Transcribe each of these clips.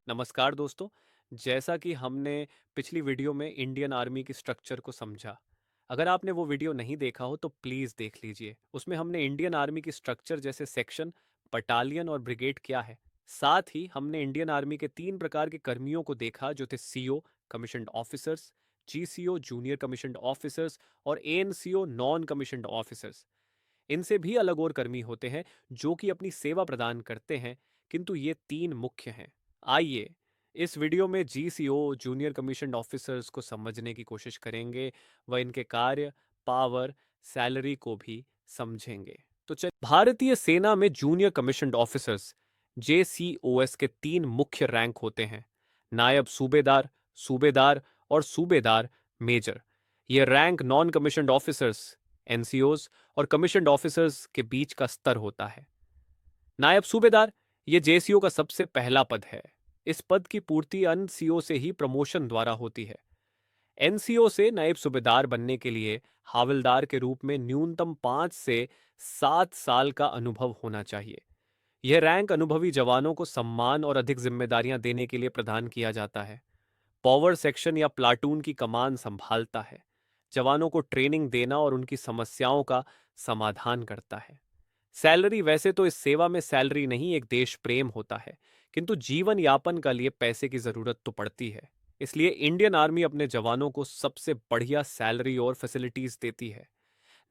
नमस्कार दोस्तों। जैसा कि हमने पिछली वीडियो में इंडियन आर्मी की स्ट्रक्चर को समझा, अगर आपने वो वीडियो नहीं देखा हो तो प्लीज़ देख लीजिए। उसमें हमने इंडियन आर्मी की स्ट्रक्चर जैसे सेक्शन, बटालियन और ब्रिगेड क्या है, साथ ही हमने इंडियन आर्मी के 3 प्रकार के कर्मियों को देखा जो थे CO commissioned officers, JCO junior commissioned officers और एएनसीओ नॉन कमीशन्ड ऑफिसर्स। इनसे भी अलग और कर्मी होते हैं जो कि अपनी सेवा प्रदान करते हैं, किंतु ये 3 मुख्य हैं। आइए इस वीडियो में जीसीओ जूनियर कमीशन्ड ऑफिसर्स को समझने की कोशिश करेंगे व इनके कार्य, पावर, सैलरी को भी समझेंगे। तो चल भारतीय सेना में जूनियर कमीशन्ड ऑफिसर्स जेसीओएस के 3 मुख्य रैंक होते हैं: नायब सूबेदार, सूबेदार और सूबेदार मेजर। ये rank non commissioned officers NCOs और कमीशन्ड ऑफिसर्स के बीच का स्तर होता है। नायब सूबेदार ये जेसीओ का सबसे पहला पद है। इस पद की पूर्ति एनसीओ से ही प्रमोशन द्वारा होती है। एनसीओ से नायब सूबेदार बनने के लिए हवलदार के रूप में न्यूनतम 5 से 7 साल का अनुभव होना चाहिए। यह रैंक अनुभवी जवानों को सम्मान और अधिक जिम्मेदारियां देने के लिए प्रदान किया जाता है। पावर सेक्शन या प्लाटून की कमान संभालता है, जवानों को ट्रेनिंग देना और उनकी समस्याओं का समाधान करता है। सैलरी वैसे तो इस सेवा में सैलरी नहीं, एक देश प्रेम होता है, किंतु जीवन यापन का लिए पैसे की जरूरत तो पड़ती है। इसलिए इंडियन आर्मी अपने जवानों को सबसे बढ़िया सैलरी और फैसिलिटीज देती है।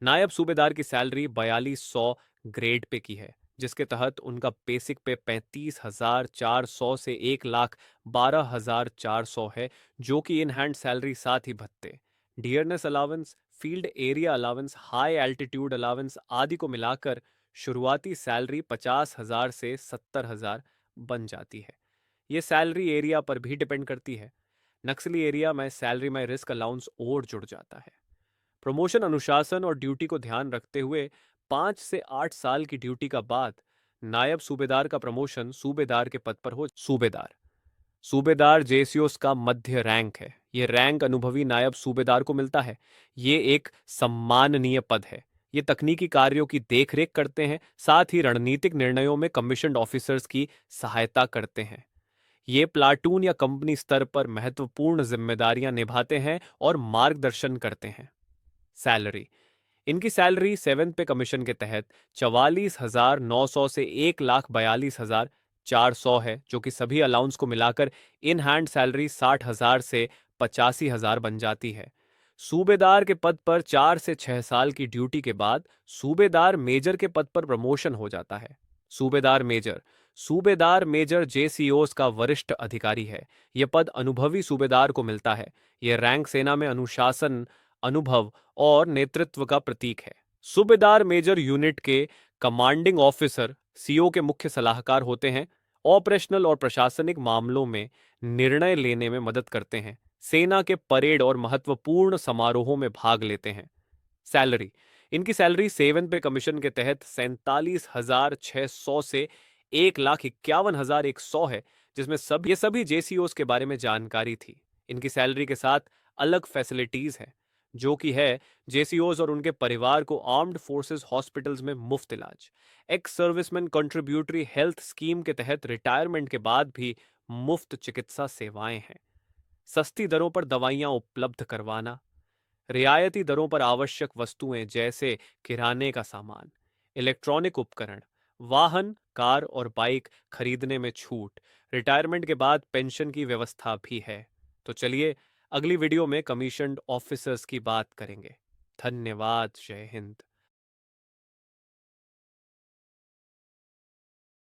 नायब सूबेदार की सैलरी 4200 ग्रेड पे की है, जिसके तहत उनका बेसिक पे 35,400 से 1,12,400 है, जो कि इन हैंड सैलरी साथ ही भत्ते, dearness allowance, field area allowance, high altitude allowance आदि को मिलाकर शुरुआती सैलरी 50,000 से 70,000 बन जाती है। ये सैलरी एरिया पर भी डिपेंड करती है। नक्सली एरिया में सैलरी में रिस्क अलाउंस और जुड़ जाता है। प्रमोशन अनुशासन और ड्यूटी को ध्यान रखते हुए 5 से 8 साल की ड्यूटी का बाद नायब सूबेदार का प्रमोशन सूबेदार के पद पर हो। सूबेदार सूबेदार जेसीओस का मध्य रैंक है। यह रैंक अनुभवी नायब सूबेदार को मिलता है। ये एक सम्माननीय पद है। ये तकनीकी कार्यों की देखरेख करते हैं, साथ ही रणनीतिक निर्णयों में कमीशन्ड ऑफिसर्स की सहायता करते हैं। ये प्लाटून या कंपनी स्तर पर महत्वपूर्ण जिम्मेदारियां निभाते हैं और मार्गदर्शन करते हैं। सैलरी इनकी सैलरी 7th पे कमीशन के तहत 44,900 से 1,42,400 है, जो कि सभी अलाउंस को मिलाकर इन हैंड सैलरी 60,000 से 85,000 बन जाती है। सूबेदार के पद पर 4 से 6 साल की ड्यूटी के बाद सूबेदार मेजर के पद पर प्रमोशन हो जाता है। सूबेदार मेजर जेसीओस का वरिष्ठ अधिकारी है। यह पद अनुभवी सूबेदार को मिलता है। यह रैंक सेना में अनुशासन, अनुभव और नेतृत्व का प्रतीक है। सूबेदार मेजर यूनिट के कमांडिंग ऑफिसर सीओ के मुख्य सलाहकार होते हैं। ऑपरेशनल और प्रशासनिक मामलों में निर्णय लेने में मदद करते हैं। सेना के परेड और महत्वपूर्ण समारोहों में भाग लेते हैं। सैलरी इनकी सैलरी 7th पे कमीशन के तहत 47,600 से 1,51,100 है, जिसमें ये सभी जेसीओस के बारे में जानकारी थी। इनकी सैलरी के साथ अलग फैसिलिटीज हैं, जो कि है जेसीओस और उनके परिवार को आर्म्ड फोर्सेस हॉस्पिटल्स में मुफ्त इलाज, ex serviceman contributory health scheme के तहत रिटायरमेंट के बाद भी मुफ्त चिकित्सा सेवाएं हैं, सस्ती दरों पर दवाइयां उपलब्ध करवाना, रियायती दरों पर आवश्यक वस्तुएं जैसे किराने का सामान, इलेक्ट्रॉनिक उपकरण, वाहन, कार और बाइक खरीदने में छूट, रिटायरमेंट के बाद पेंशन की व्यवस्था भी है। तो चलिए अगली वीडियो में कमीशन्ड ऑफिसर्स की बात करेंगे। धन्यवाद। जय हिंद।